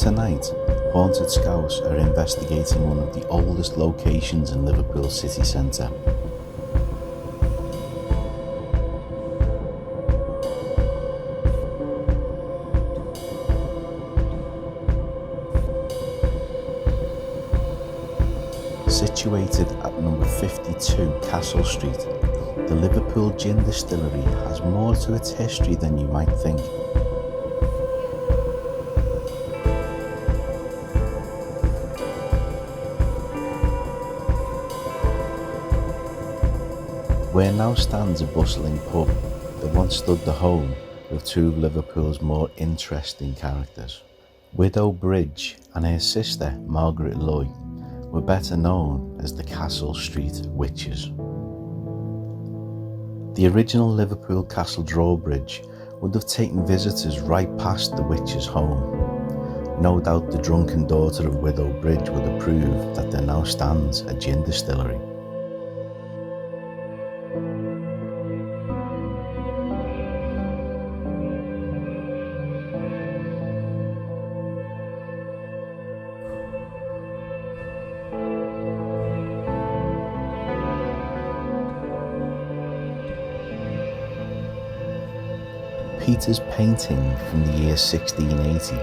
Tonight, Haunted Scouse are investigating one of the oldest locations in Liverpool city centre. Situated at number 52 Castle Street, the Liverpool Gin Distillery has more to its history than you might think. Where now stands a bustling pub that once stood the home of two of Liverpool's more interesting characters. Widow Bridge and her sister Margaret Loy were better known as the Castle Street Witches. The original Liverpool Castle drawbridge would have taken visitors right past the witches' home. No doubt the drunken daughter of Widow Bridge would approve that there now stands a gin distillery. Peter's painting from the year 1680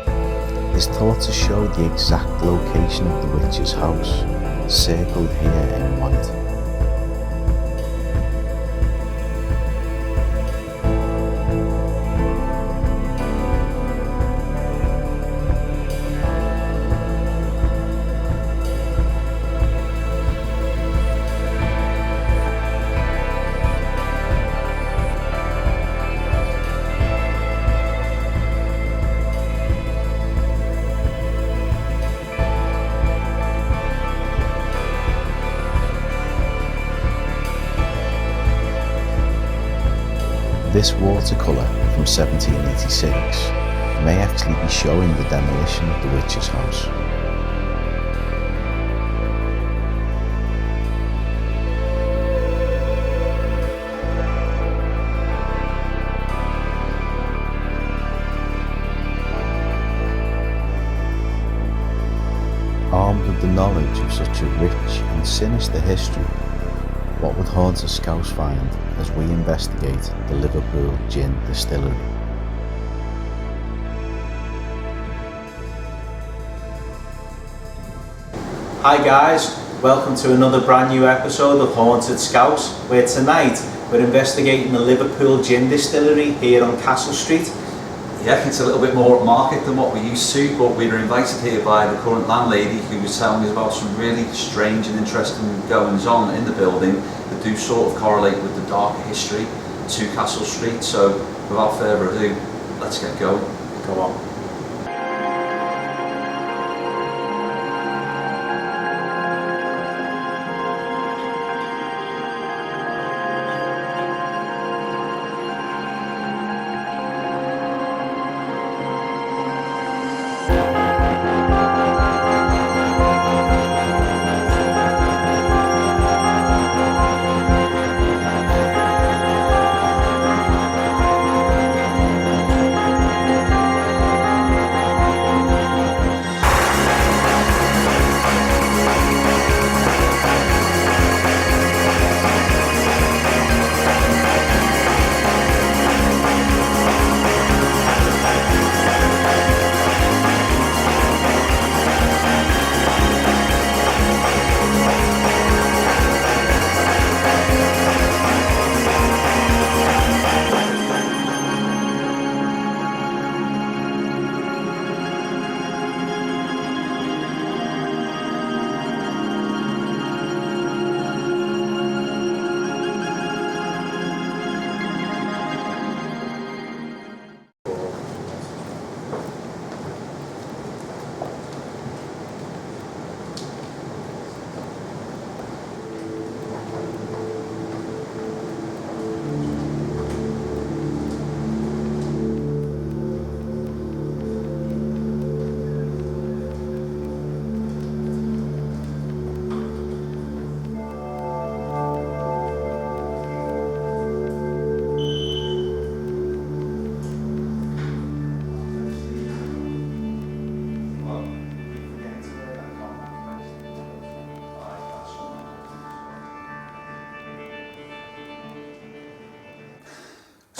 is thought to show the exact location of the witch's house, circled here in white. This watercolour from 1786 may actually be showing the demolition of the witch's house. Armed with the knowledge of such a rich and sinister history, what would Haunted Scouse find as we investigate the Liverpool Gin Distillery? Hi guys, welcome to another brand new episode of Haunted Scouse, where tonight we're investigating the Liverpool Gin Distillery here on Castle Street. Yeah, it's a little bit more upmarket than what we're used to, but we were invited here by the current landlady who was telling us about some really strange and interesting goings on in the building that do sort of correlate with the darker history to Castle Street. So without further ado, let's get going. Go on.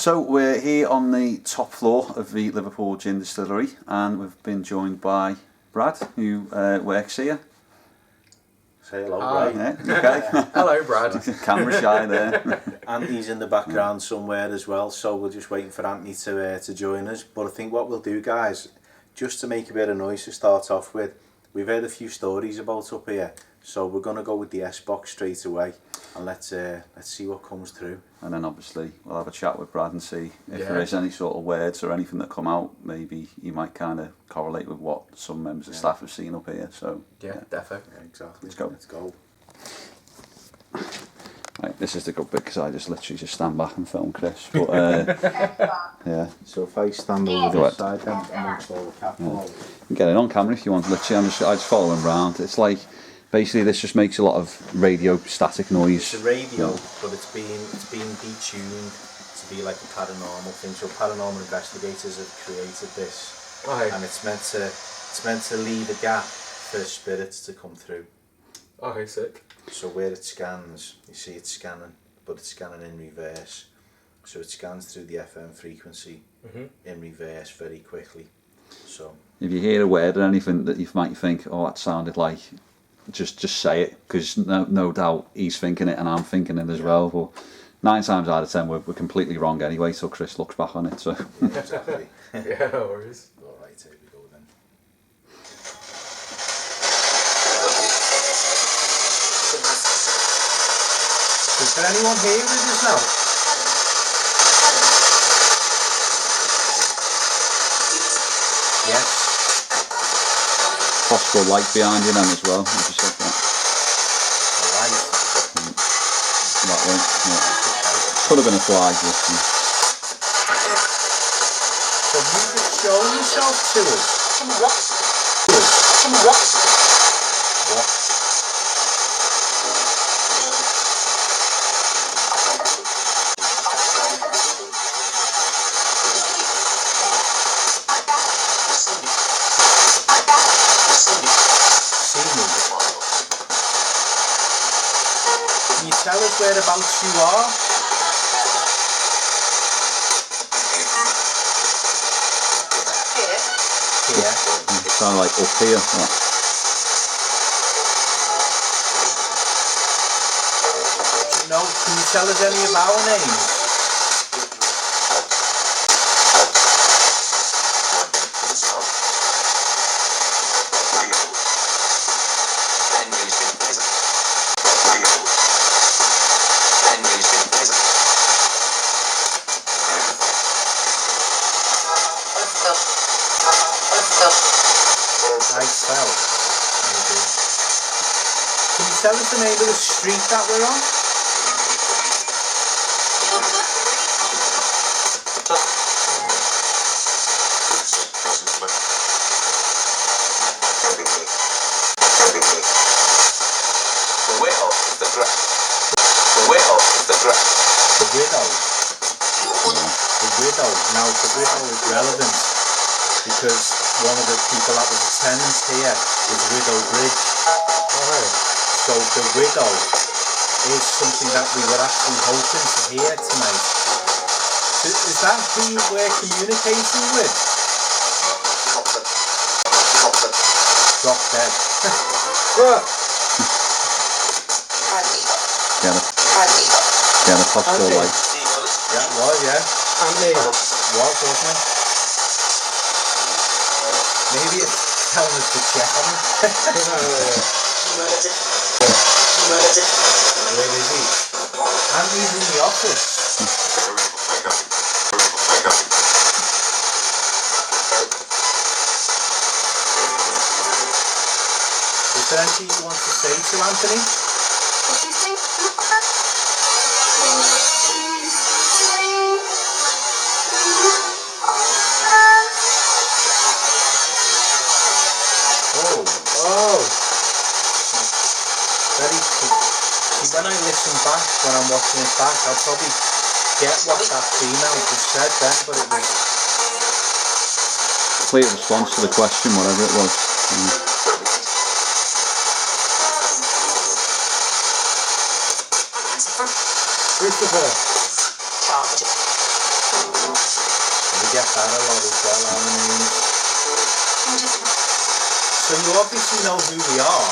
So we're here on the top floor of the Liverpool Gin Distillery, and we've been joined by Brad, who works here. Say hello, Hi. Brad. Yeah, okay. Hello, Brad. Camera shy there. Anthony's in the background somewhere as well, so we're just waiting for Anthony to join us. But I think what we'll do, guys, just to make a bit of noise to start off with, we've heard a few stories about up here, so we're going to go with the S-box straight away, and let's see what comes through. And then obviously we'll have a chat with Brad and see if Yeah. there is any sort of words or anything that come out. Maybe you might kind of correlate with what some members of staff have seen up here. So Yeah, defo. Yeah, exactly. Let's go. Let's go. right, this is the good bit because I just literally just stand back and film Chris. But yeah, So if I stand over Go this ahead. side, then amongst all the cattle. you can get it on camera if you want. Literally, I just follow him round. It's like basically this just makes a lot of radio static noise. It's a radio, but it's been detuned to be like a paranormal thing. So paranormal investigators have created this, Okay. and it's meant to leave a gap for spirits to come through. Okay, sick. So where it scans, you see it's scanning, but it's scanning in reverse. So it scans through the FM frequency in reverse very quickly. So If you hear a word or anything that you might think, oh, that sounded like, just say it, because no doubt he's thinking it and I'm thinking it as well. But 9 times out of 10 we're completely wrong anyway. So Chris looks back on it. So exactly. Yeah, no worries. All right, here we go then. Is there anyone here with us now? Yes. possible light behind you then as well. As you said that. Right. That way. Yeah. Could have been a fly. But, So you could show yourself to us. What? Can you tell us whereabouts you are? Here. it's kind of like up here. Like, No, can you tell us any of our names? I spell. Maybe. Can you tell us the name of the street that we're on? The Widow. The Widow. Now, the Widow is relevant because one of the people that was a tenant here is Widow Bridge. So the Widow is something that we were actually hoping to hear tonight. Is that who we're communicating with? Drop dead. get a possible Andy. light. Yeah, it was, yeah. Andy. Wasn't it? Maybe it's telling us to check on him. Where is he? Andy's in the office. Is there anything you want to say to Anthony? Oh. Very cool. See, when I listen back, when I'm watching it back, I'll probably get what that female just said then, but it was... Complete response to the question, whatever it was. Christopher. We get that a lot as well, our names. So you obviously know who we are.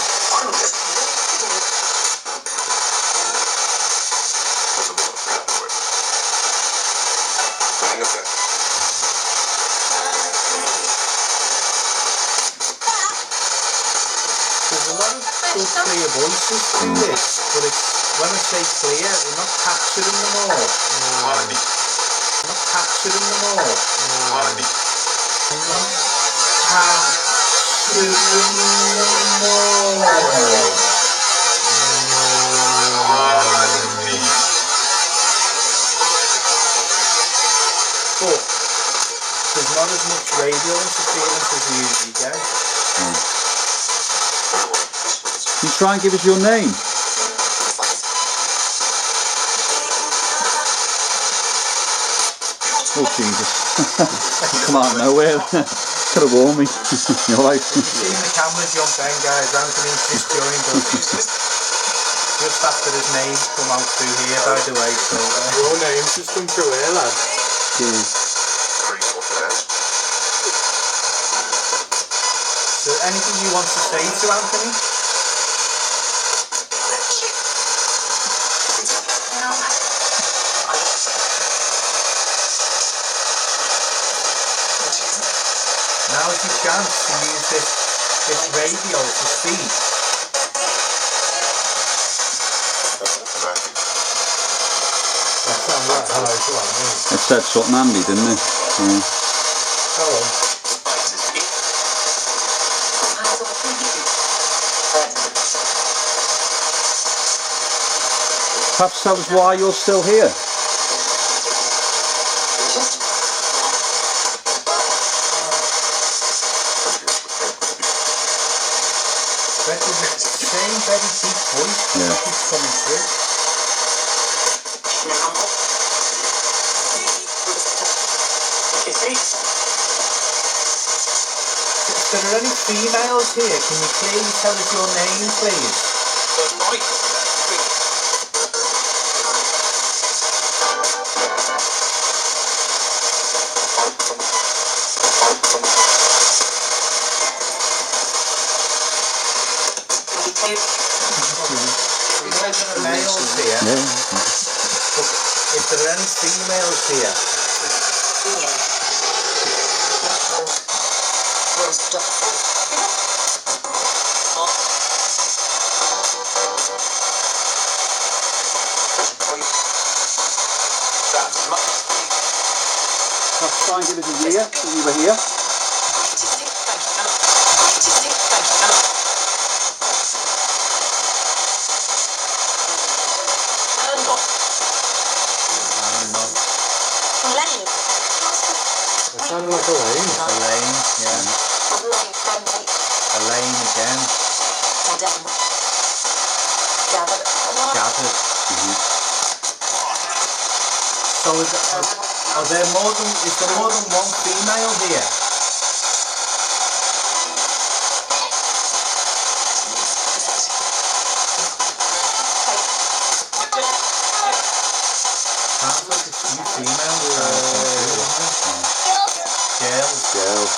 There's a lot of good clear voices through this, but it's, when I say clear, we're not capturing them all. We're not capturing them all. We're not capturing them all. But there's not as much radio interference as we usually get. You try and give us your name. Oh Jesus. Come out of nowhere. Could have warned me. You're right. Seeing the camera jump then, guys, Anthony's just joined us. Just after his name's come out through here, by the way, so... Your name's just come through here, lad. Cheers. So anything you want to say to Anthony? Now's your chance to use this radio to speak. That sounds like hello to Anthony. It said something handy, didn't it? Yeah. Hello. Perhaps tell us why you're still here. That is the same very deep voice that keeps coming through. If there are any females here, can you clearly tell us your name, please? Males here. Yeah. If there are any females here, Perhaps try and give us a year that you were here. It sounded like Elaine. Elaine, yeah. Elaine again. Gathered. So is there more than one female here? Sounds like a few females. Girls.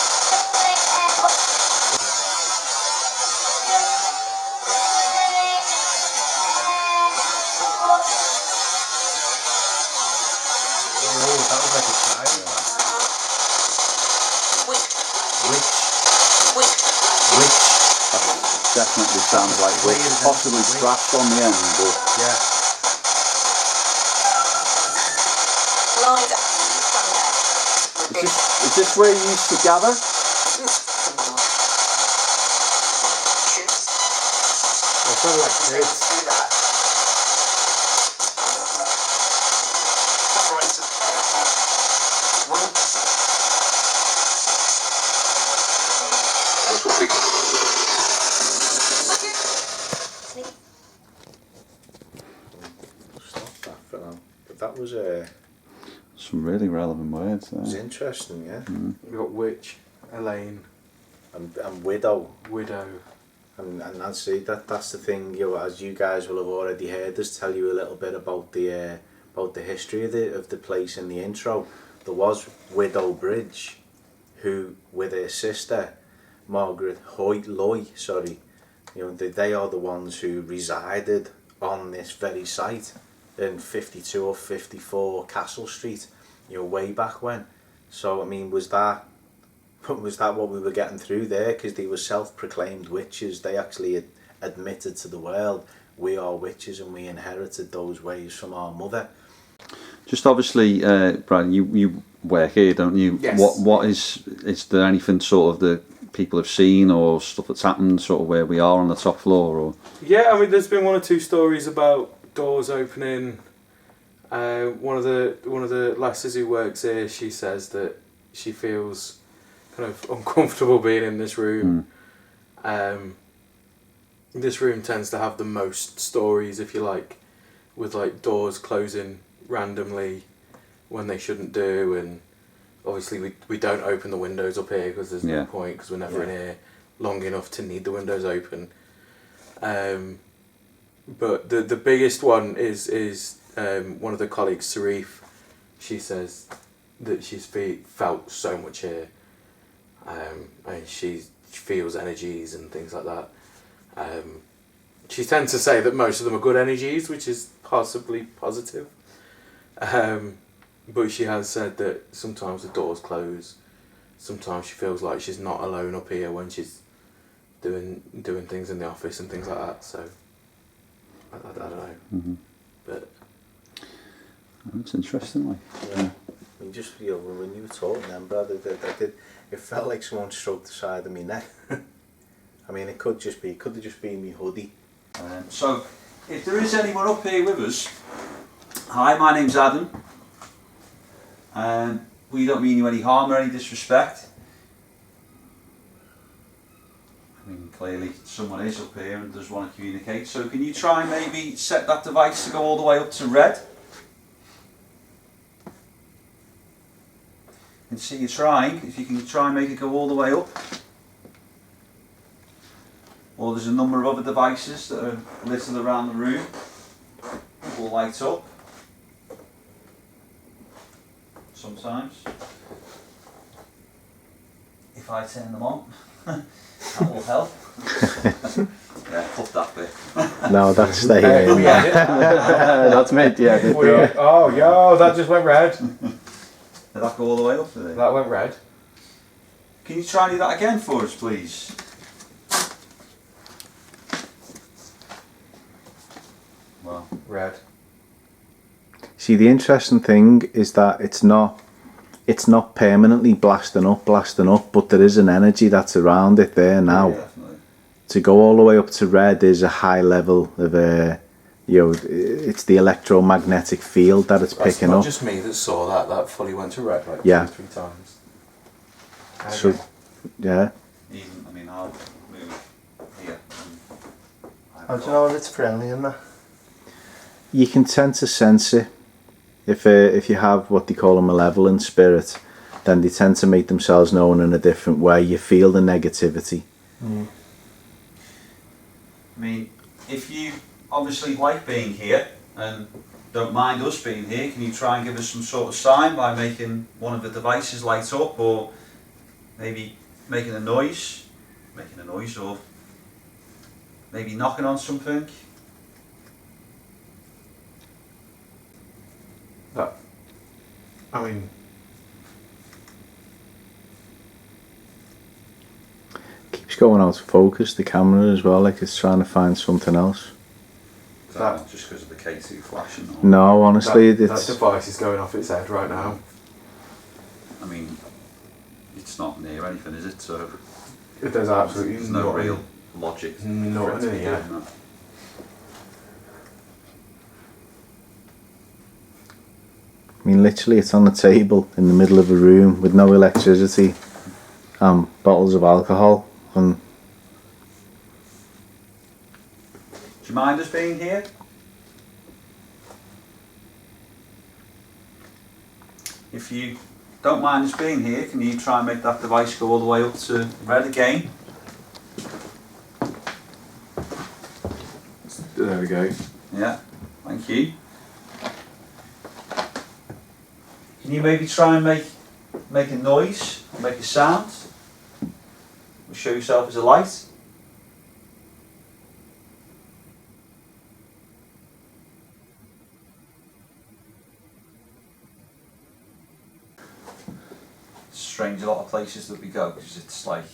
Oh, that was like a child. Witch. That definitely sounds like witch. Possibly scratched on the end, but Yeah. is this where you used to gather? It sounded like kids. Stop that for now. But that was Some really relevant words there. interesting, yeah. We got witch, Elaine, And widow. widow. And that's it. That's the thing. As you guys will have already heard us tell you a little bit about the history of the place in the intro. there was Widow Bridge, who, with her sister, Margaret Loy, they are the ones who resided on this very site in 52 or 54 Castle Street, way back when. So, I mean, was that what we were getting through there? Because they were self-proclaimed witches. They actually admitted to the world, we are witches and we inherited those ways from our mother. Just obviously, Brian, you work here, don't you? Yes. What is there anything sort of that people have seen or stuff that's happened sort of where we are on the top floor? Or Yeah, I mean, there's been one or two stories about doors opening. One of the lasses who works here, she says that she feels kind of uncomfortable being in this room. This room tends to have the most stories, if you like, with like doors closing randomly when they shouldn't do, and obviously we don't open the windows up here because there's no point, because we're never in here long enough to need the windows open. But the biggest one is one of the colleagues, Sarif. She says that she's felt so much here, and she feels energies and things like that. She tends to say that most of them are good energies, which is possibly positive. But she has said that sometimes the doors close. Sometimes she feels like she's not alone up here when she's doing things in the office and things like that. So I don't know. Mm-hmm. But that's interesting. Like. Yeah. I mean, just when you were talking then, Brad, it felt like someone stroked the side of my neck. I mean, it could have just been my hoodie. So, if there is anyone up here with us, hi, my name's Adam. We don't mean you any harm or any disrespect. I mean, clearly someone is up here and does want to communicate. So, can you try and maybe set that device to go all the way up to red? And see you trying. If you can try and make it go all the way up. Or there's a number of other devices that are littered around the room. Will light up. Sometimes. If I turn them on, that will help. Yeah, put that bit. No, that's staying in. That's me, yeah. That just went red. Did that go all the way up today? That went red. Can you try and do that again for us, please? Well, Red. See, the interesting thing is that it's not permanently blasting up, but there is an energy that's around it there now. yeah, definitely. To go all the way up to red is a high level of it's the electromagnetic field that it's That's picking not up. just me that saw that. That fully went to red like 2-3 times. So, yeah. Even, I mean, I'll move here. How do you know if it's friendly in there? You can tend to sense it. If you have what they call a malevolent spirit, then they tend to make themselves known in a different way. You feel the negativity. I mean, if you obviously like being here and don't mind us being here, can you try and give us some sort of sign by making one of the devices light up, or maybe making a noise, or maybe knocking on something? I mean, Keeps going out of focus, the camera as well, like it's trying to find something else. Is that just because of the K2 flashing? Or? No, honestly, that it's... device is going off its head right now. I mean, it's not near anything, is it? So There's absolutely there's no real logic. Not for it to in be it, yeah. doing that. I mean, literally, it's on the table in the middle of a room with no electricity and bottles of alcohol. And Do you mind us being here? If you don't mind us being here, can you try and make that device go all the way up to red again? There we go. Yeah, thank you. Can you maybe try and make a noise, or make a sound? Or show yourself as a light? Strange, a lot of places that we go, because it's like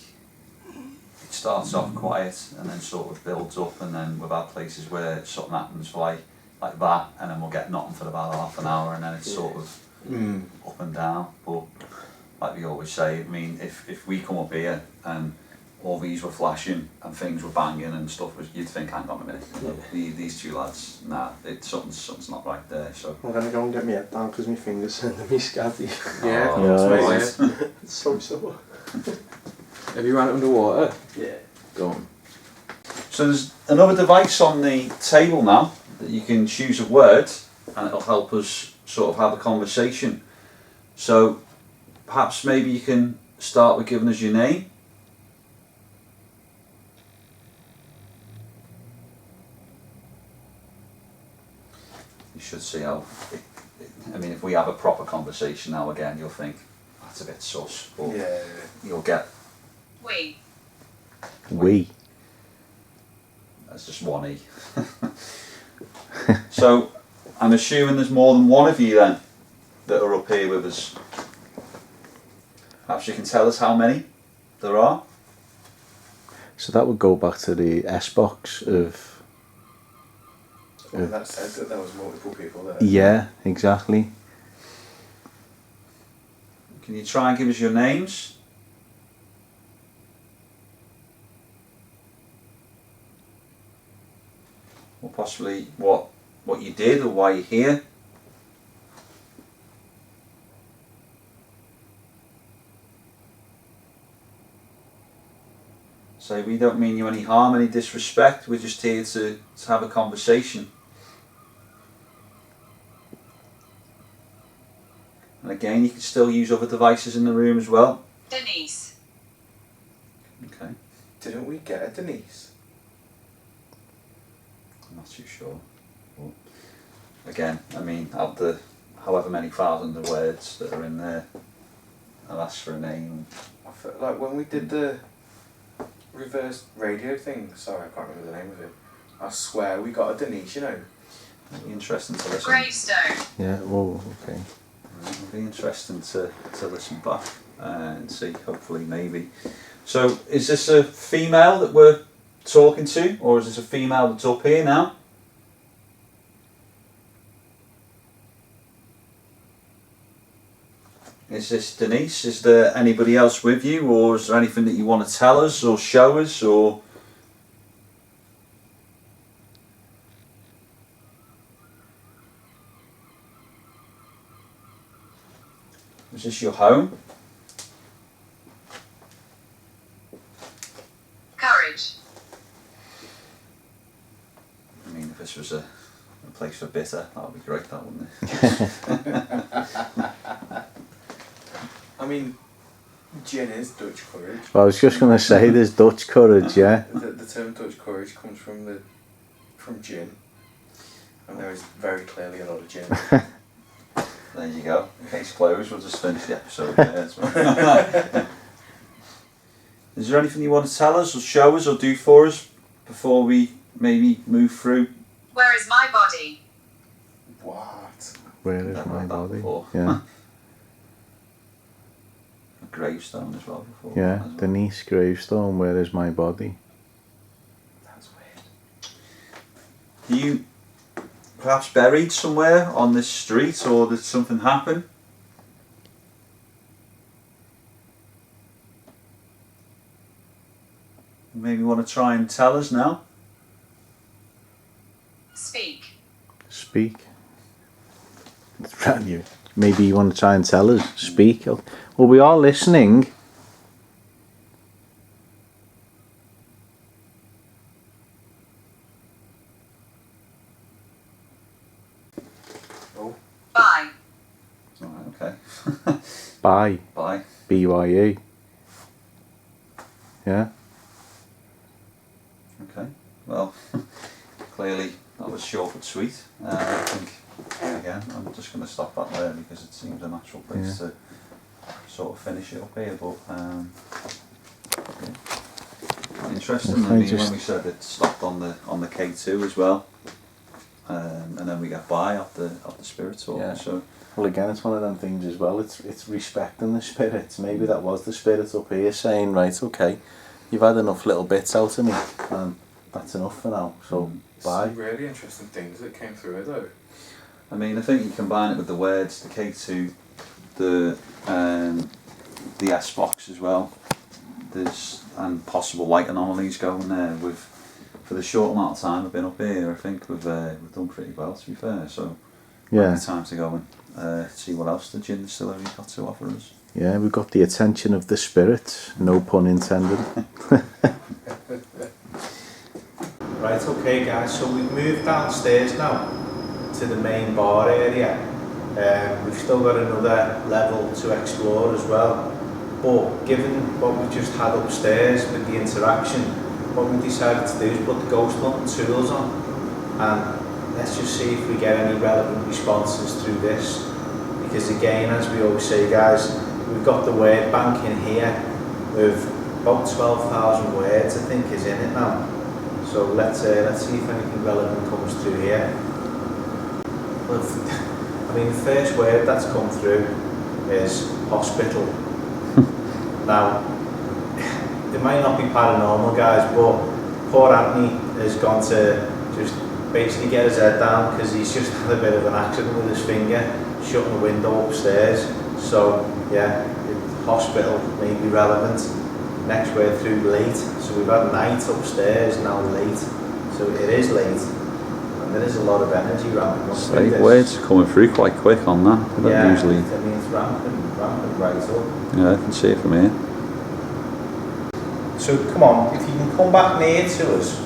it starts off quiet and then sort of builds up, and then we've had places where something happens for like that, and then we'll get nothing for about half an hour, and then it's sort of up and down. But like we always say, I mean, if we come up here and all these were flashing and things were banging and stuff, you'd think, hang on a minute, these two lads, nah, something's not right there. So I'm gonna go and get my head down because my fingers sending me scatty. Yeah, Oh, that's right, yeah. It's so sore. Have you ran it underwater? Yeah. Go on. So there's another device on the table now that you can choose a word, and it'll help us sort of have a conversation. So perhaps maybe you can start with giving us your name. You should see how, I mean, if we have a proper conversation now again, you'll think, that's a bit sus, but Yeah. you'll get, We. that's just one E. So, I'm assuming there's more than one of you then, that are up here with us. Perhaps you can tell us how many there are? So that would go back to the S box of. Well, that said that there was multiple people there. Yeah, exactly. Can you try and give us your names? Or possibly what you did or why you're here? So we don't mean you any harm, any disrespect, we're just here to have a conversation. And again, you can still use other devices in the room as well. Denise. Okay, Didn't we get a Denise? I'm not too sure. But again, I mean, of the however many thousands of words that are in there, I'll ask for a name. I feel like when we did the reverse radio thing, sorry, I can't remember the name of it. I swear we got a Denise, you know. It'll be interesting to listen. Gravestone. Yeah, oh, okay. It'll be interesting to listen back and see, hopefully, maybe. So, is this a female that we're talking to, or is this a female that's up here now? Is this Denise? Is there anybody else with you, or is there anything that you want to tell us or show us, or? Is this your home? Courage. I mean, if this was a place for bitter, that would be great, that wouldn't it? I mean, gin is Dutch courage. Well, I was just going to say there's Dutch courage, yeah. The term Dutch courage comes from gin, and there is very clearly a lot of gin. There you go. Case closed. We'll just finish the episode there. Is there anything you want to tell us or show us or do for us before we maybe move through? Where is my body? What? Where is Never my had that body? before. Yeah, A gravestone as well before. yeah. as well. Denise gravestone. Where is my body? That's weird. Are you perhaps buried somewhere on this street, or did something happen? Maybe you want to try and tell us now? Speak. Speak. Maybe you want to try and tell us. Speak. Well, we are listening. Bye. Alright, okay. Bye. Bye. BYE. Yeah. Okay. Well, clearly that was short but sweet. I think again, I'm just going to stop that there because it seems a natural place to sort of finish it up here. But interesting. I mean, when we said it stopped on the K2 as well, and then we get by off the spirit talk. Yeah. So well, again, it's one of them things as well. It's respecting the spirits. Maybe that was the spirit up here saying, right, okay, you've had enough little bits out of me, and that's enough for now. So bye. Some really interesting things that came through it though. I mean, I think you combine it with the words, the K2, the S box as well. And possible light anomalies going there. For the short amount of time I've been up here, I think we've done pretty well, to be fair. So Yeah. time to go and see what else the Gin Distillery got to offer us. Yeah, we've got the attention of the spirits, no pun intended. Right, okay guys, so we've moved downstairs now to the main bar area. We've still got another level to explore as well. But given what we just had upstairs with the interaction, what we decided to do is put the ghost hunting tools on, and let's just see if we get any relevant responses through this. Because again, as we always say guys, we've got the word bank in here with about 12,000 words I think is in it now. So let's see if anything relevant comes through here. Well, I mean, the first word that's come through is hospital. Now, it might not be paranormal guys, but poor Anthony has gone to just basically get his head down because he's just had a bit of an accident with his finger shutting the window upstairs. So yeah, hospital may be relevant. Next word through late. So we've had night upstairs, now late. So it is late. And there is a lot of energy ramping up. Late words coming through quite quick on that. Yeah, usually. I mean it's ramping right up. Yeah, I can see it from here. So come on, if you can come back near to us.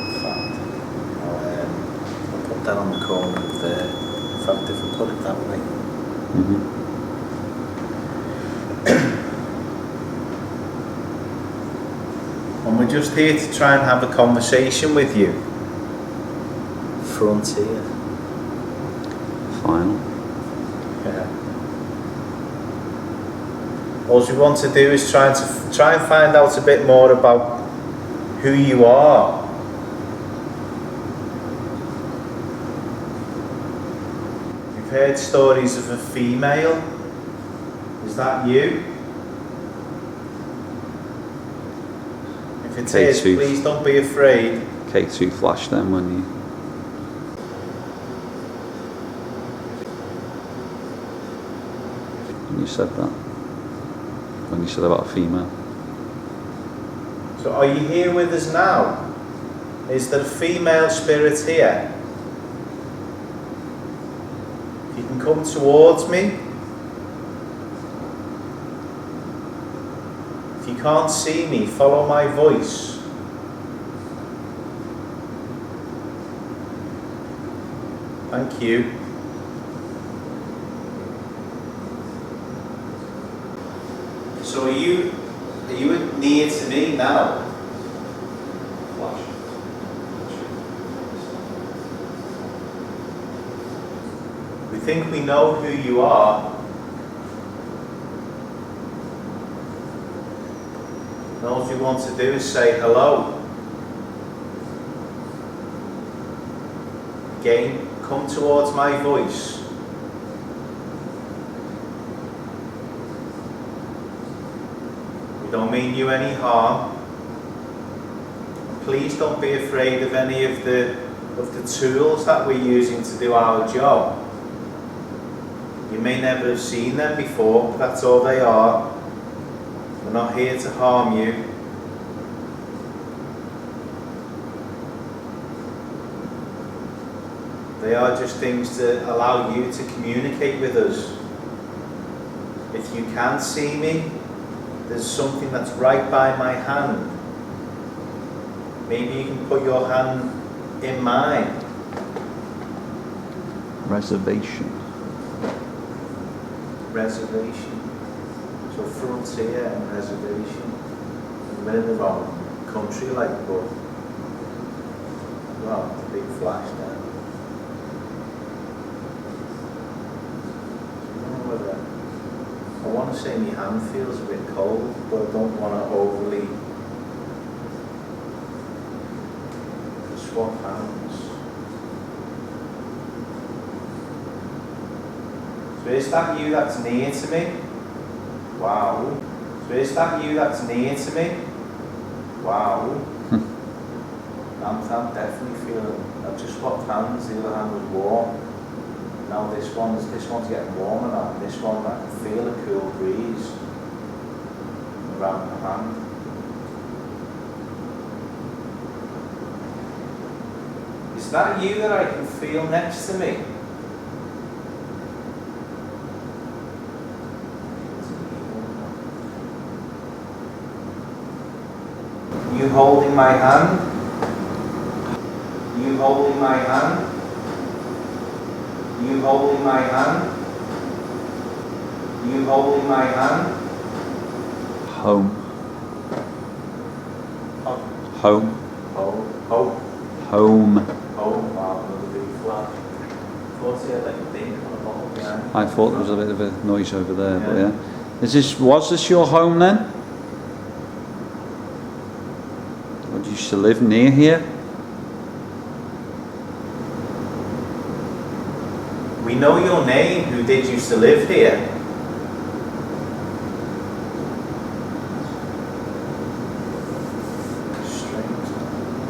In fact, I'll put that on the corner of there. In fact, if I put it that way. And we're just here to try and have a conversation with you. Frontier. Final. Yeah. All we want to do is try and find out a bit more about who you are. We've heard stories of a female. Is that you? If it is, K2. please don't be afraid. K2 flash then when you... When you said that. When you said about a female. So are you here with us now? Is there a female spirit here? If you can come towards me. If you can't see me, follow my voice. Thank you. So are you near to me now? We think we know who you are. And all you want to do is say hello. Again, come towards my voice. We don't mean you any harm. Please don't be afraid of any of the tools that we're using to do our job. You may never have seen them before, but that's all they are. We're not here to harm you. They are just things to allow you to communicate with us. If you can see me, there's something that's right by my hand. Maybe you can put your hand in mine. Reservation. Reservation. So frontier and reservation. A minute of country like, but well, the big flash there. I don't know whether I want to say my hand feels a bit cold, but I don't want to overly swap hands. So is that you that's near to me? Wow. So is that you that's near to me? Wow. I'm definitely feeling, I've just swapped hands, the other hand was warm. Now this one's getting warmer now. This one, I can feel a cool breeze around my hand. Is that you that I can feel next to me? You holding my hand? You holding my hand? You holding my hand? You holding my hand? Home. Home. Home. Home. Home. Home. Home. Wow, another big flash. Thought he had like a thing on the bottom behind. I thought there was a bit of a noise over there, but Yeah. yeah. Was this your home then? Or did you used to live near here? We know your name. Who did used to live here? Strange.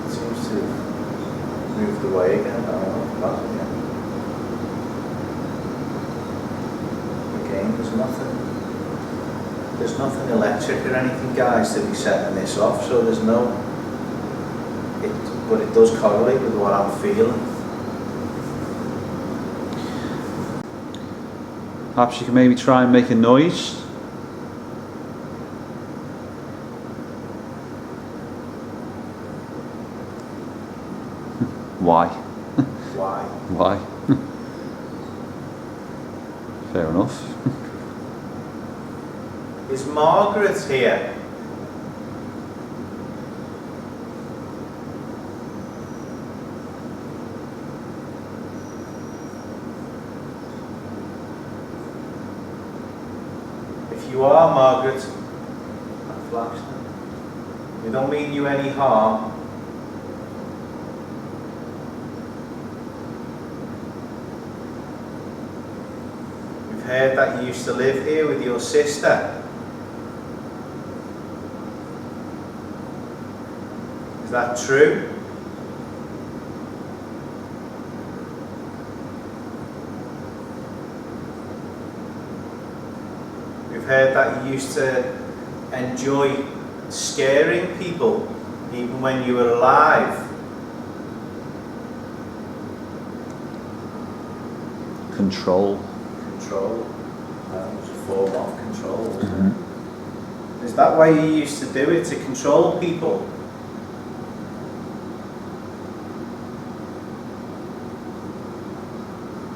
It seems to have moved away again. I don't know. Back again. Again, there's nothing electric or anything, guys, to be setting this off. So there's no. But it does correlate with what I'm feeling. Perhaps you can maybe try and make a noise. Why? Why? Why? Fair enough. Is Margaret here? If you are Margaret, we don't mean you any harm. We've heard that you used to live here with your sister. Is that true? We've heard that you used to enjoy scaring people, even when you were alive. Control. Control. That was a form of control, wasn't it? Is that why you used to do it, to control people?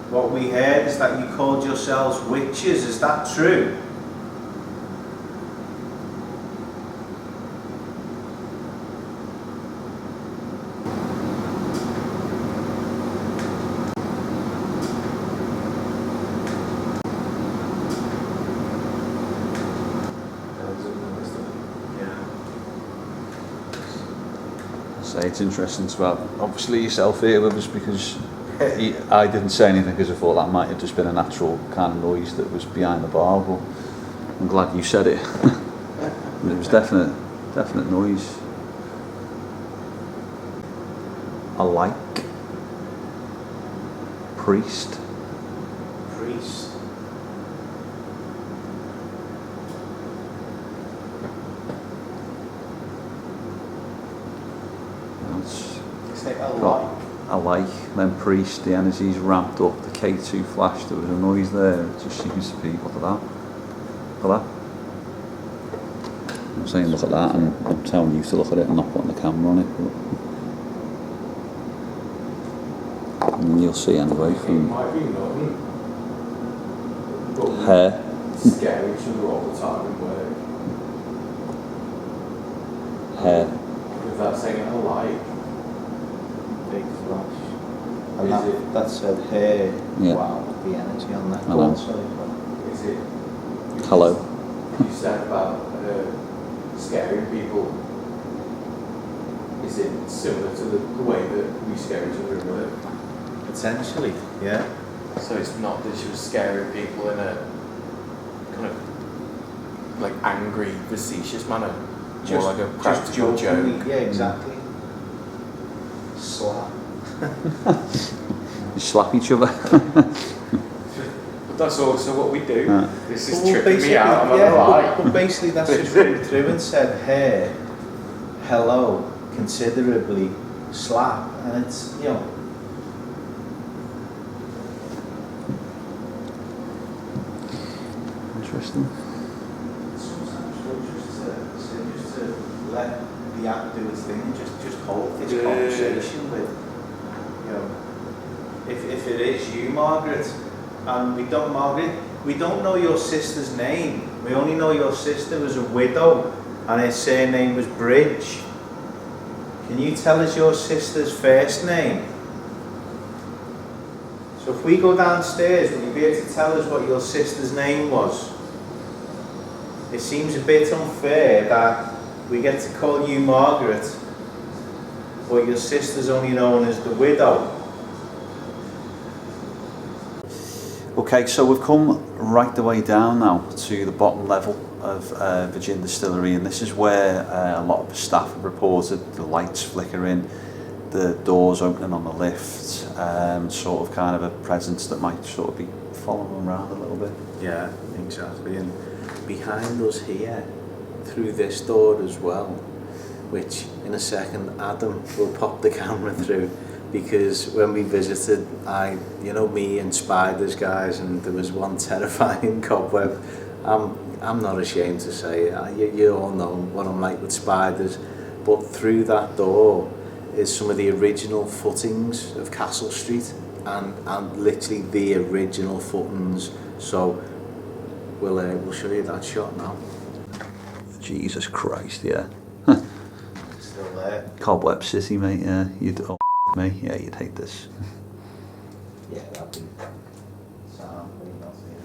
What we heard is that you called yourselves witches. Is that true? Say it's interesting to have obviously yourself here with us, because I didn't say anything because I thought that might have just been a natural kind of noise that was behind the bar, but I'm glad you said it. It was definite noise. I like priest. Priest. I like then priest, the energy's ramped up, the K2 flash, there was a noise there, it just seems to be, look at that, I'm saying look at that, and I'm telling you to look at it and not putting the camera on it, but and you'll see anyway It from might be nothing. But we hair. scare each other all the time in work. Hair. that saying alive? Big flash. And Is it? that said hey. Yeah. Wow, the energy on that. I Go know. on, sorry. Is it? Hello. You said about scaring people. Is it similar to the way that we scare each other in work? Potentially, yeah. So it's not that she was scaring people in a kind of like angry, facetious manner, more like a practical jokingly, joke. yeah, exactly. Slap. You slap each other. But that's also what we do. Right. This is Well, tripping me out. I'm not yeah, gonna lie. but basically that's just come through and said hey, hello, considerably, slap, and it's, you know. Interesting. Sometimes just to let the app do its thing and just hold this Yeah. conversation with, you know, if it is you, Margaret, and we don't know your sister's name. We only know your sister was a widow and her surname was Bridge. Can you tell us your sister's first name? So if we go downstairs, will you be able to tell us what your sister's name was? It seems a bit unfair that we get to call you Margaret, but your sister's only known as the widow. Okay, so we've come right the way down now to the bottom level of the Gin Distillery, and this is where a lot of the staff have reported the lights flickering, the doors opening on the lift, sort of kind of a presence that might sort of be following them around a little bit. Yeah, exactly. And behind us here, through this door as well, which in a second Adam will pop the camera through, because when we visited, me and spiders, guys, and there was one terrifying cobweb. I'm not ashamed to say it. You all know what I'm like with spiders, but through that door is some of the original footings of Castle Street, and literally the original footings. So we'll show you that shot now. Jesus Christ, yeah. Still there. Cobweb City, mate, yeah. You'd, oh, me, yeah, you'd hate this. Yeah, that'd be sound, but not here.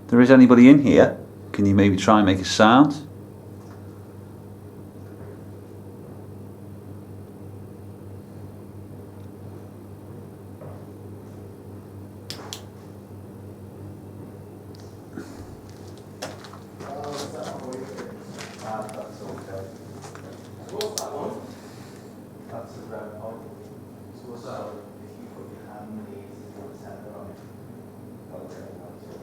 If there is anybody in here, can you maybe try and make a sound? That's okay. What's that one? That's a red hot. So if you put your hand in the tender on it, okay, that's it.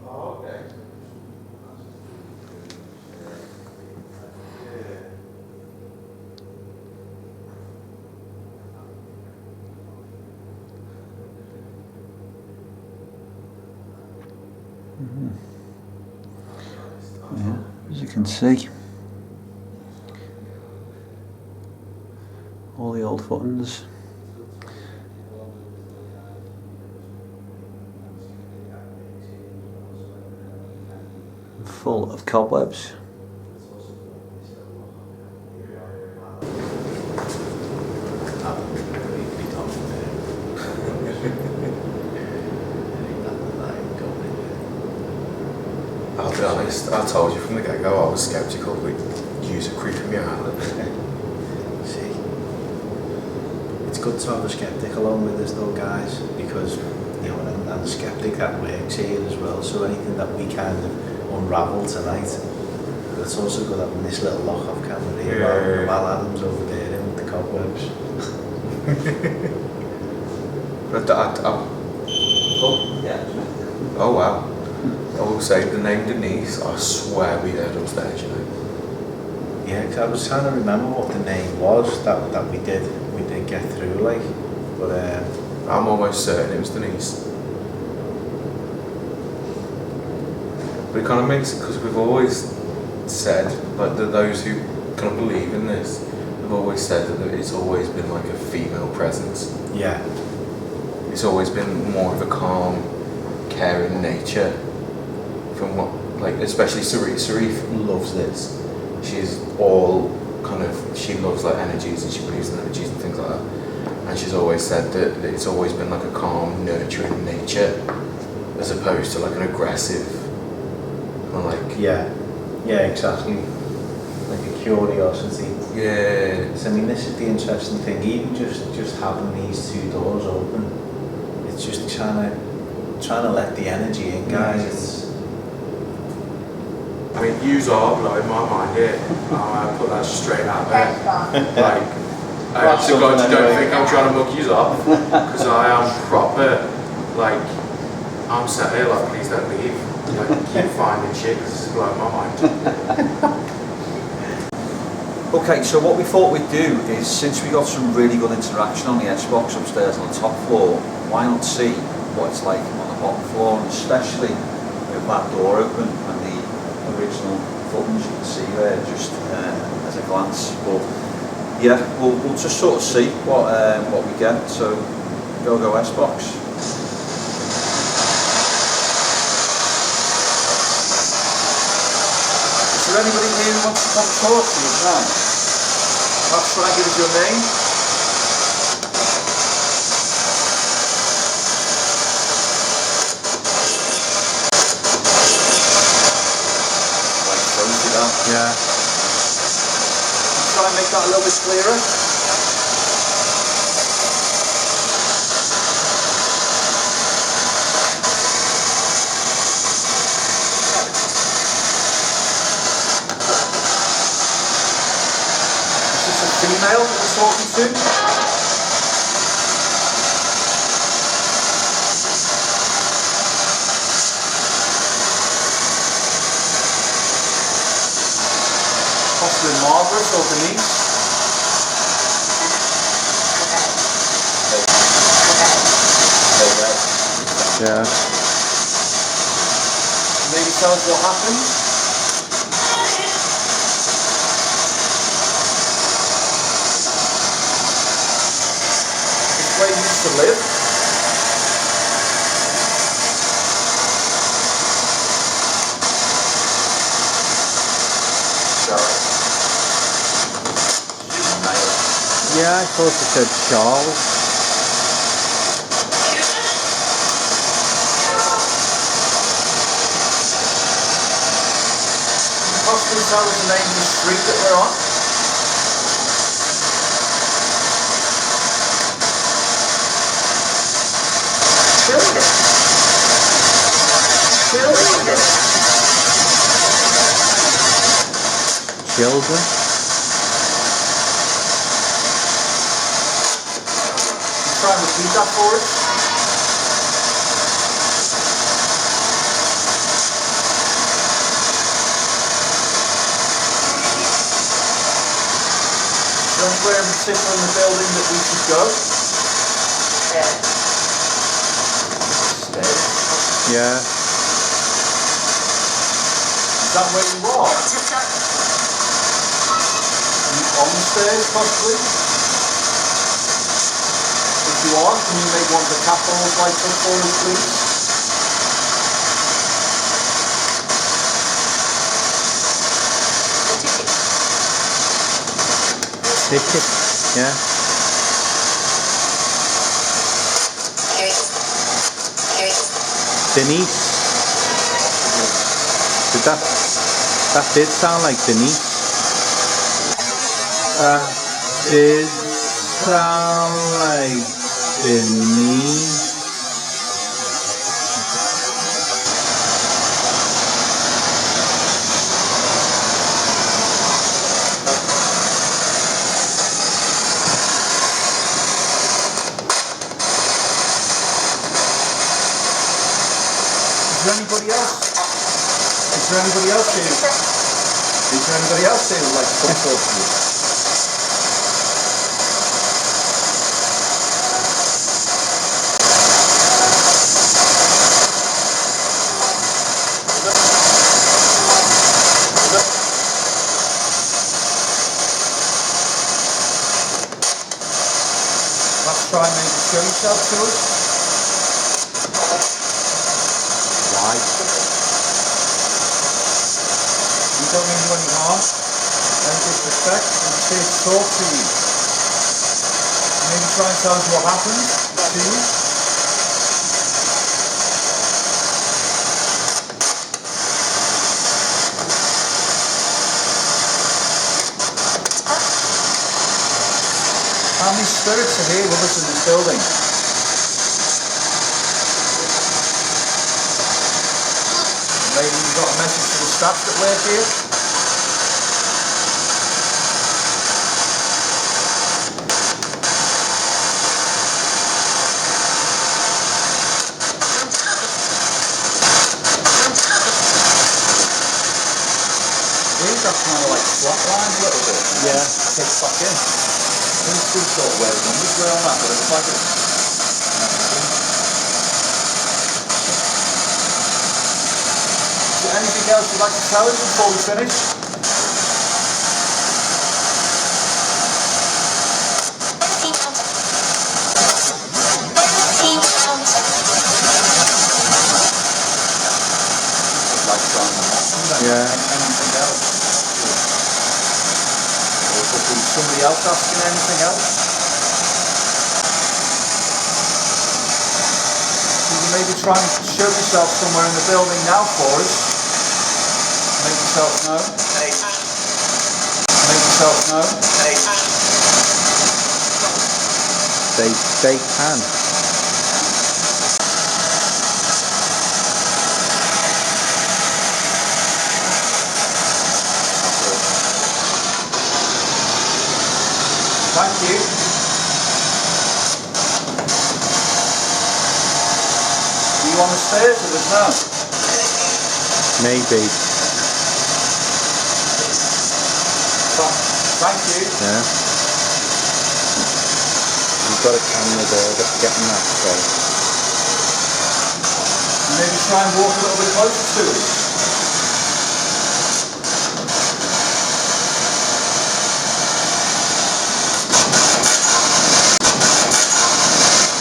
Oh, okay. Yeah, as you can see, all the old footings. Full of cobwebs. I'll be honest, I told you from the get-go I was sceptical, but you are creeping me out a little bit. See, it's good to have a skeptic along with us though, guys, because, you know, and a skeptic that works here as well, so anything that we kind of unravel tonight, but it's also good having this little lock-off camera here while Adam's over there in with the cobwebs. But Oh, yeah. oh wow. I will say the name Denise, I swear we heard upstairs, you know. Yeah, because I was trying to remember what the name was that we did get through, like, but I'm almost certain it was Denise. But it kind of makes it, because we've always said, like those who kind of believe in this, have always said that it's always been like a female presence. Yeah. It's always been more of a calm, caring nature. From what, like, especially Sarif. Sarif loves this. She's all kind of, she loves like energies, and she believes in energies and things like that. And she's always said that it's always been like a calm, nurturing nature, as opposed to like an aggressive, kind of like. Yeah. Yeah, exactly. Like a curiosity. Yeah. So, I mean, this is the interesting thing. Even just having these two doors open, it's just trying to let the energy in, guys. It's. I mean, yous are blowing my mind here. I put that straight out there. Like, I actually got you don't think I'm trying to muck yous off, because I am proper. Like, I'm sat here like, please don't leave. Like, keep finding shit, because this is blowing my mind. Okay, so what we thought we'd do is, since we got some really good interaction on the Xbox upstairs on the top floor, why not see what it's like on the bottom floor, and especially with that door open and the original buttons you can see there just as a glance. But yeah, we'll just sort of see what we get. So go Xbox. Is there anybody here who wants to come talk to you now? Perhaps try and give us your name. Yeah. Try and make that a little bit clearer. Is this a female that we're talking to? Possibly Margaret or Denise. There you go. Yeah. Maybe tell us what happened. This way you used to live. Yeah, I thought it said Charles. Possibly tell us the name of the street that we're on. Children. Try and repeat that for us. Is there anywhere in particular in the building that we should go? Stairs. Yeah. Is that where you are? Are you on the stairs, possibly? If you are, can you make one of the capitals light up for us, please? Ticket. Yeah. Denise. That did sound like Denise. Did sound like Denise. Is there anybody else? Is there anybody else here? Is there anybody else here who would like to come talk to you? try and maybe show yourself to us? Why? We don't mean you any harm, any disrespect, we're just here to talk to you. Maybe try and tell us what happened to you. How many spirits are here with us in this building? Maybe you've got a message to the staff that work here? These are kind of like flatlined a little bit. Yeah. Takes back in. These two sort of wear numbers around that, but it's like a... Is there anything else you'd like to tell us before we finish? Yeah. Anything else? Or could be somebody else asking anything else? Could you maybe try and show yourself somewhere in the building now for us? Make yourself known. Make yourself known. They can. Thank you. Do you want to stay with us now? Maybe. Thank you. Yeah. You've got a camera there that's getting that, so. Maybe try and walk a little bit closer to us.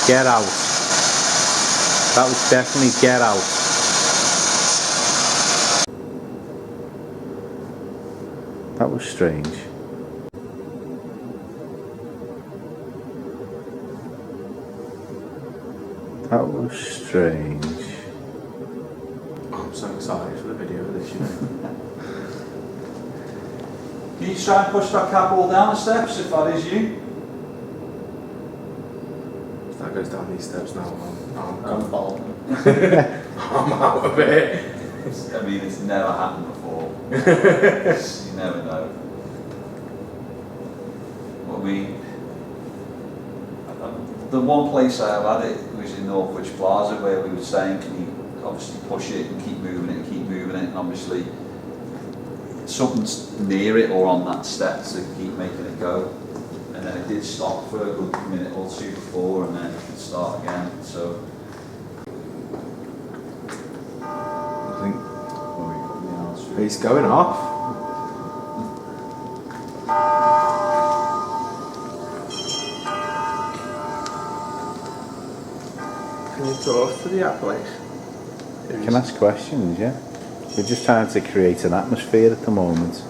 Get out. That was definitely get out. That was strange. That was strange. I'm so excited for the video of this, you know. Can you try and push that cap all down the steps if that is you? If that goes down these steps now, I'm Unfold. I'm out of it. I mean, it's never happened before. You never know. I mean, the one place I have had it was in Northwich Plaza, where we were saying, can you obviously push it and keep moving it and keep moving it, and obviously something's near it or on that step to keep making it go. And then it did stop for a good minute or two before, and then it could start again. So I think He's going off. Can you talk to the applicant? Can ask questions, yeah? We're just trying to create an atmosphere at the moment.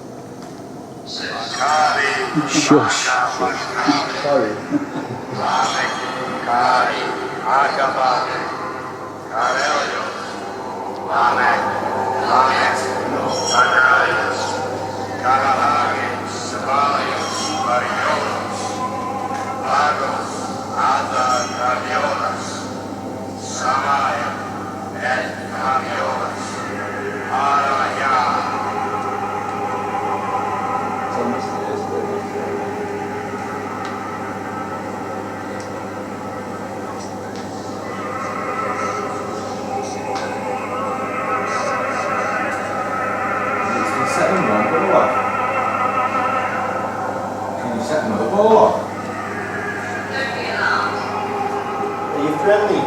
Shush. Sorry. Can you set another ball off? Are you friendly?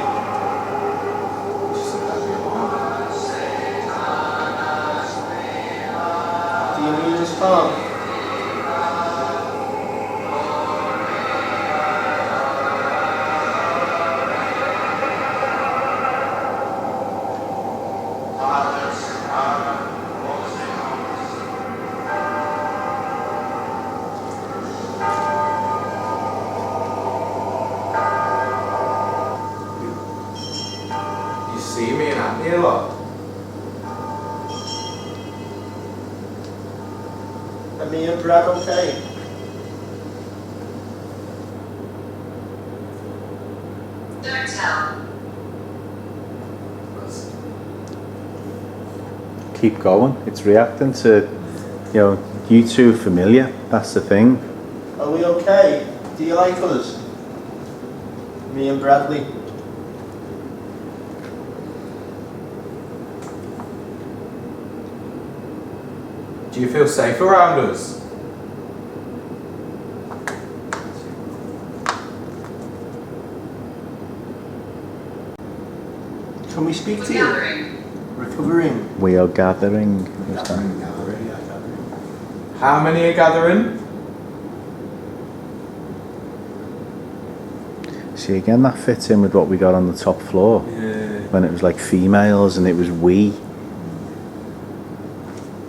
Do you need his phone? Are me and Brad okay? Don't tell. Keep going. It's reacting to, you know, you two are familiar. That's the thing. Are we okay? Do you like us? Me and Bradley. Do you feel safe around us? Can we speak We're to you? gathering. Recovering. We are gathering. Who's that? How many are gathering? See, again, that fits in with what we got on the top floor. Yeah. When it was like females and it was we.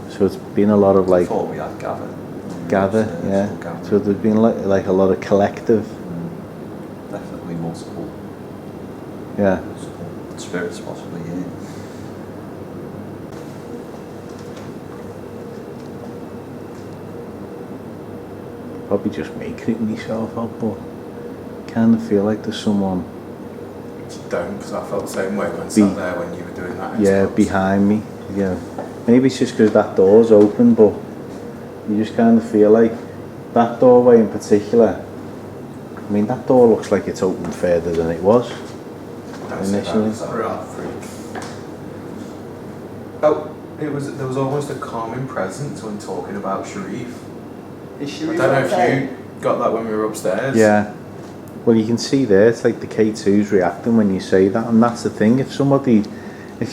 So it's been a lot of like Before we had gather, yeah. So there's been like a lot of collective, Definitely multiple yeah. spirits possibly, yeah. Probably just me creeping myself up, but kind of feel like there's someone, Don't, because I felt the same way when I sat there when you were doing that. yeah, Xbox. behind me. Yeah, maybe it's just because that door's open, but you just kind of feel like that doorway in particular. I mean, that door looks like it's open further than it was initially. Oh, there was almost a calming presence when talking about Sharif. Is she I don't know if you got that when we were upstairs. Yeah. Well, you can see there, it's like the K2's reacting when you say that, and that's the thing. If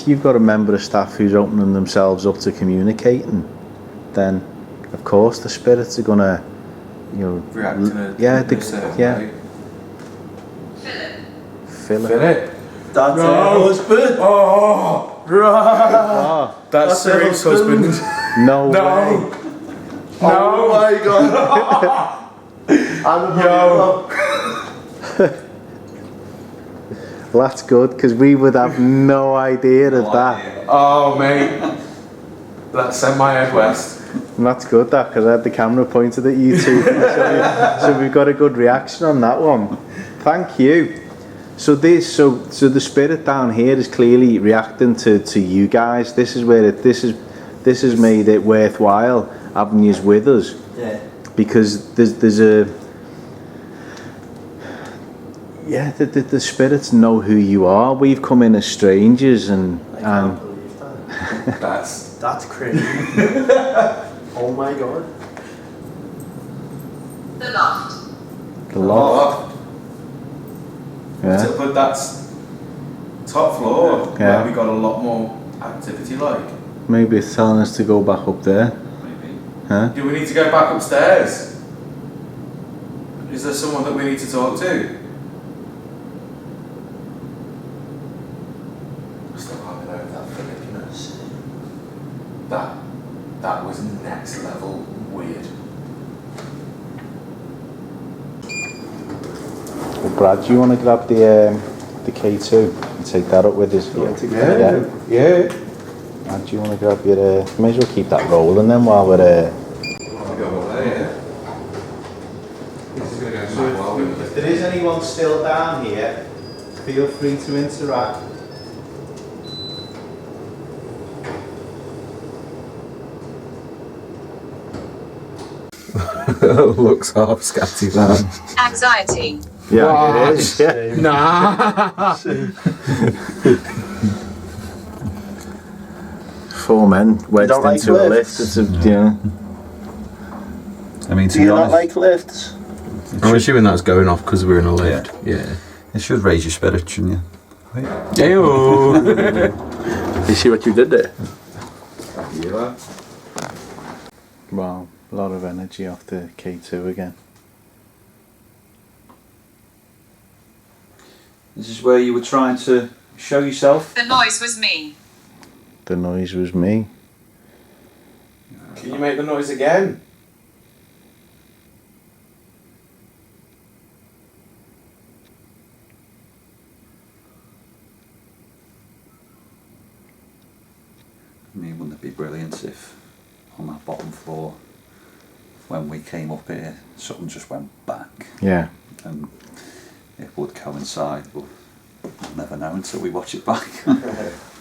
you've got a member of staff who's opening themselves up to communicating, then of course the spirits are gonna, you know, React in a, yeah, in a certain way. Philip. Philip. That's No. her husband. Oh, right. Oh, That's her Sharif's husband. no way. No. Oh my god. Yo. Well, that's good, because we would have no idea of that. Oh, mate. That sent my head west. And that's good, that, because I had the camera pointed at you two. So we've got a good reaction on that one. Thank you. So the spirit down here is clearly reacting to you guys. This is where this has made it worthwhile having you with us. Yeah. Because there's a the spirits know who you are. We've come in as strangers and I can't believe that. That's crazy. Oh my god. The loft. the loft. Yeah. But that's top floor, Yeah. where we got a lot more activity like. Maybe it's telling us to go back up there. Maybe. Huh? Do we need to go back upstairs? Is there someone that we need to talk to? I still can't get over that Philip, you know. That was next level weird. Well, Brad, do you want to grab the K2 and take that up with us? Yeah. Brad, do you want to grab your? May as well keep that rolling then while we're. Go away, yeah. This is going to go mad while we're If there is anyone still down here, feel free to interact. Looks half scatty that. Anxiety. Yeah, it is. Yeah. Nah. 4 men wedged don't like into a lift. lifts? It's a, you know. I mean, Do to you be not honest, like lifts? I'm assuming that's going off because we're in a lift. Yeah. it should raise your spirit, shouldn't you? Ew. You see what you did there? Yeah. Wow, a lot of energy off the K2 again. This is where you were trying to show yourself. The noise was me. The noise was me. Can you make the noise again? I mean, wouldn't it be brilliant if on that bottom floor when we came up here, something just went back. Yeah. And it would coincide, but I'll never know until we watch it back.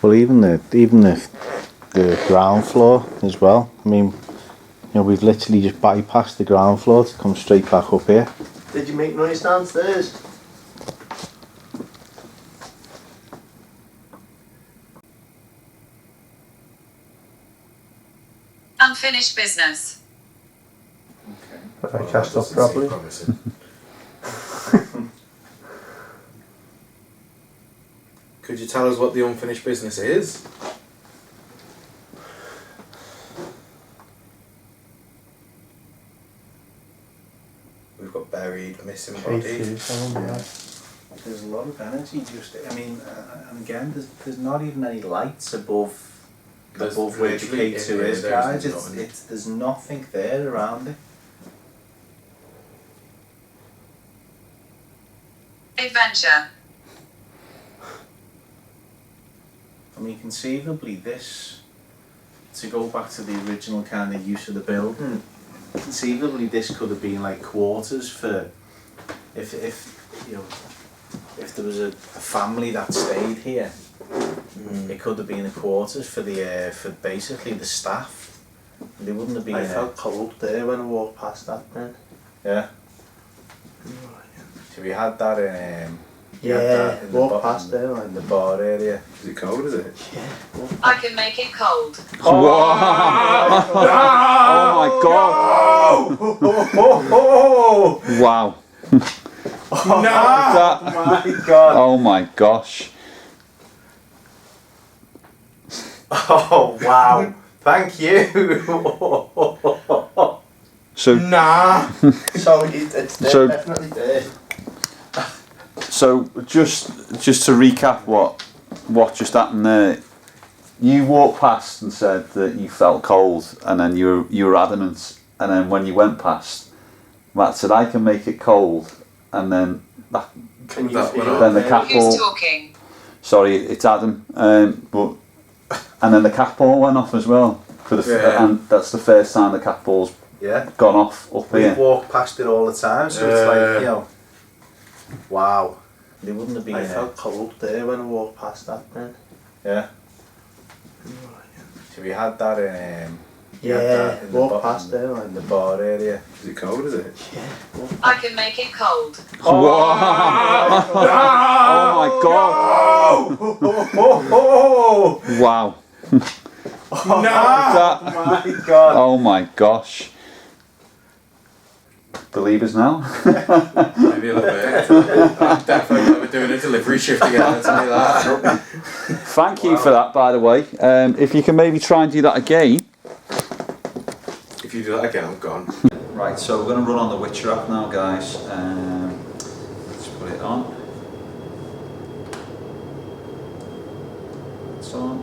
Well, even the ground floor as well. I mean, you know, we've literally just bypassed the ground floor to come straight back up here. Did you make noise downstairs? Unfinished business. If I cast off properly. Could you tell us what the unfinished business is? We've got buried, missing body. There's a lot of energy. Just, I mean, and again, there's not even any lights above where the K2 is, guys. There's nothing there around it. Adventure. I mean, conceivably, this, to go back to the original kind of use of the building, conceivably this could have been like quarters for, if you know, if there was a family that stayed here, it could have been the quarters for the for basically the staff. They wouldn't have been. I felt cold there when I walked past that then. Yeah. So we had that in. Yeah, walked past there like in the bar area. Is it cold, is it? Yeah. I can make it cold. Oh my god! Wow. My God! Oh my gosh. Oh wow! Thank you. So Nah! Sorry, it's there, So- definitely there. So just to recap what just happened there, you walked past and said that you felt cold, and then you were adamant, and then when you went past, Matt said I can make it cold, and then that, Can you That feel went on. then the it? cat Who's ball. talking? Sorry, it's Adam. But and then the cat ball went off as well for the Yeah. and that's the first time the cat ball's Yeah. gone off up We here. walk past it all the time, so it's Yeah. like, you know, wow. They wouldn't have been. I felt cold there when I walked past that then. Yeah. So we had that in. Yeah, walked past there like in the bar area. Is it cold, is it? I can make it cold. Oh my god! Wow! That- My God. oh my gosh! Believers now. Maybe a little bit. Definitely never doing a delivery shift again, I'll tell you that. Thank you for that, by the way. If you can maybe try and do that again. If you do that again, I'm gone. Right, so we're going to run on the Witcher app now, guys. Let's put it on. It's on.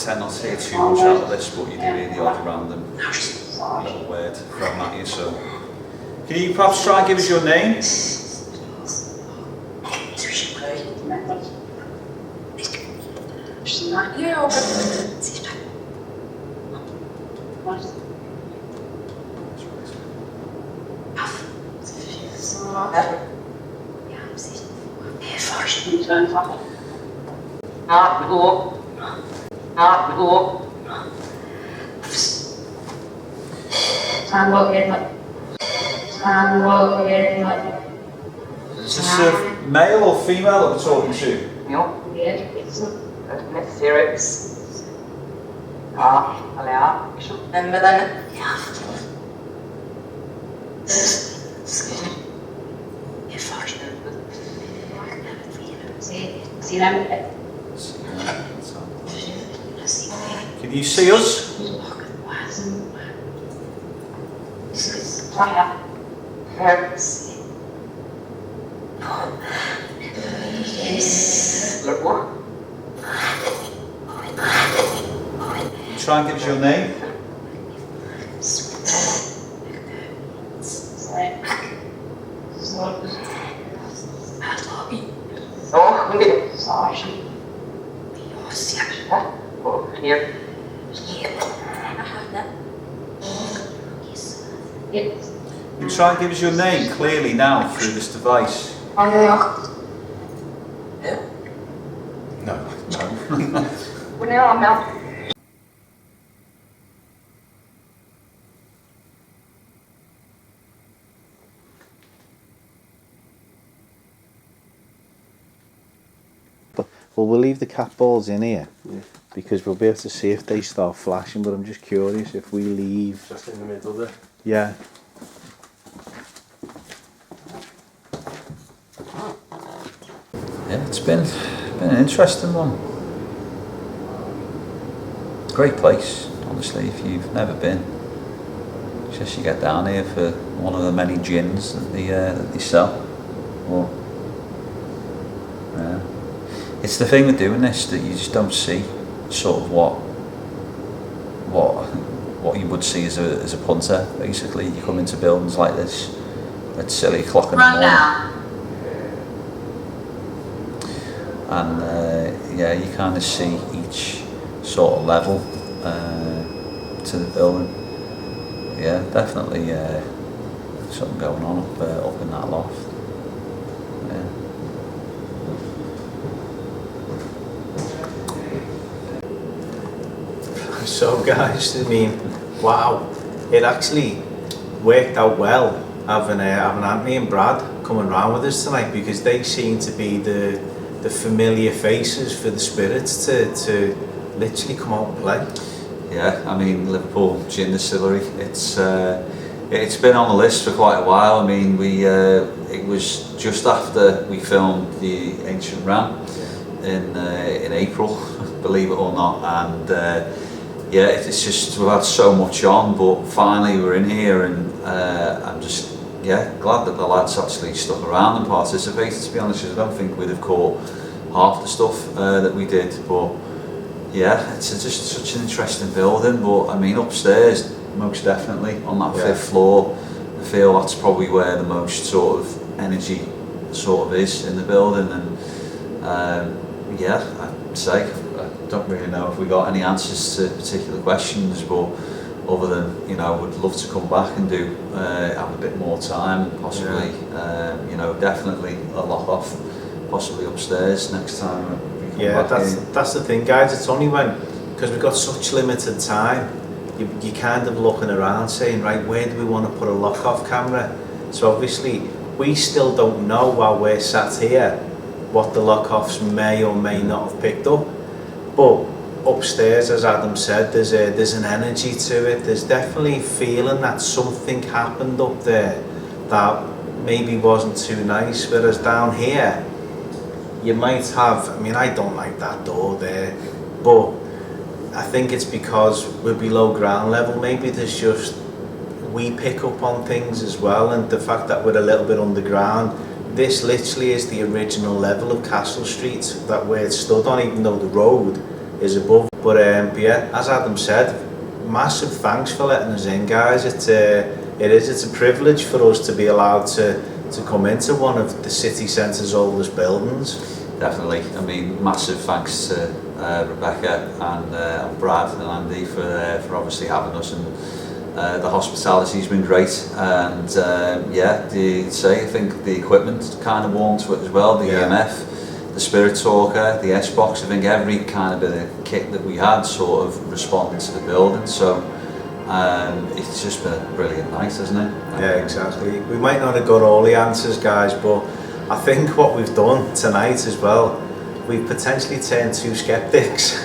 Tend not to hear too much out of this, but you do hear the odd random little word thrown at you. So, can you perhaps try and give us your name? Is this a male or female that we're talking to? Can you see us? Try and give us your name. You try and give us your name clearly now through this device. No. Well, we'll leave the cat balls in here because we'll be able to see if they start flashing, but I'm just curious if we leave. Just in the middle there. Yeah. Yeah, it's been an interesting one. Great place, honestly, if you've never been. Just you get down here for one of the many gins that they sell. Or, yeah. It's the thing with doing this that you just don't see sort of what you would see as a punter. Basically, you come into buildings like this at silly o'clock in the Run morning. now. And yeah, you kind of see each sort of level to the building. Yeah, definitely something going on up in that loft. Yeah. So guys, I mean, wow, it actually worked out well having Anthony and Brad coming round with us tonight, because they seem to be the familiar faces for the spirits to literally come out and play. Yeah, I mean, Liverpool Gin Distillery, it's been on the list for quite a while. I mean, it was just after we filmed the Ancient Ram in April, believe it or not, and yeah, it's just, we've had so much on, but finally we're in here, and I'm just glad that the lads actually stuck around and participated. To be honest, I don't think we'd have caught half the stuff that we did, but yeah, it's just such an interesting building. But I mean, upstairs, most definitely on that fifth floor, I feel that's probably where the most sort of energy sort of is in the building. And yeah, I'd say I don't really know if we got any answers to particular questions, but other than, you know, would love to come back and do have a bit more time, possibly, you know, definitely a lock off, possibly upstairs next time we come Yeah, back that's the thing, guys. It's only because we've got such limited time, you're kind of looking around saying, right, where do we want to put a lock off camera? So obviously we still don't know while we're sat here what the lock offs may or may not have picked up, but upstairs, as Adam said, there's an energy to it. There's definitely a feeling that something happened up there that maybe wasn't too nice, whereas down here you might have, I mean, I don't like that door there, but I think it's because we're below ground level. Maybe there's just, we pick up on things as well, and the fact that we're a little bit underground, this literally is the original level of Castle Street that we're stood on, even though the road is above. But yeah, as Adam said, massive thanks for letting us in, guys. It's a privilege for us to be allowed to come into one of the city centre's oldest buildings. Definitely. I mean, massive thanks to Rebecca and Brad and Andy for obviously having us, and the hospitality's been great, and yeah, I think the equipment kind of warmed to it as well, the EMF, the Spirit Talker, the S-Box. I think every kind of bit of kit that we had sort of responded to the building, so it's just been a brilliant night, hasn't it? Yeah, exactly. We might not have got all the answers, guys, but I think what we've done tonight as well, we've potentially turned 2 skeptics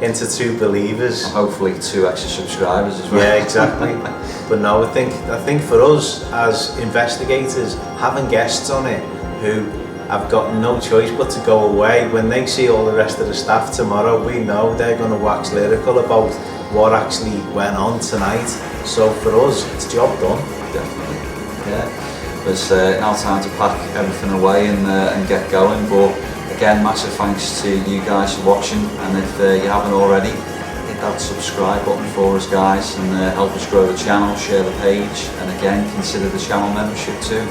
into 2 believers. And hopefully 2 extra subscribers as well. Yeah, exactly. But no, I think for us as investigators, having guests on it who have got no choice but to go away, when they see all the rest of the staff tomorrow, we know they're going to wax lyrical about what actually went on tonight. So for us, it's job done. Definitely, yeah. It's now time to pack everything away and get going, but again, massive thanks to you guys for watching, and if you haven't already, hit that subscribe button for us, guys, and help us grow the channel, share the page, and again, consider the channel membership too.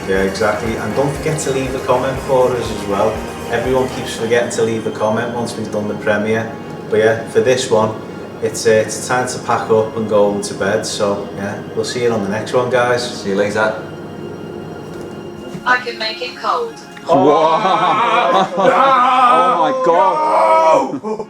Yeah, exactly, and don't forget to leave a comment for us as well. Everyone keeps forgetting to leave a comment once we've done the premiere. But yeah, for this one, it's time to pack up and go home to bed. So yeah, we'll see you on the next one, guys. See you later. I can make it cold. Oh my god! Oh,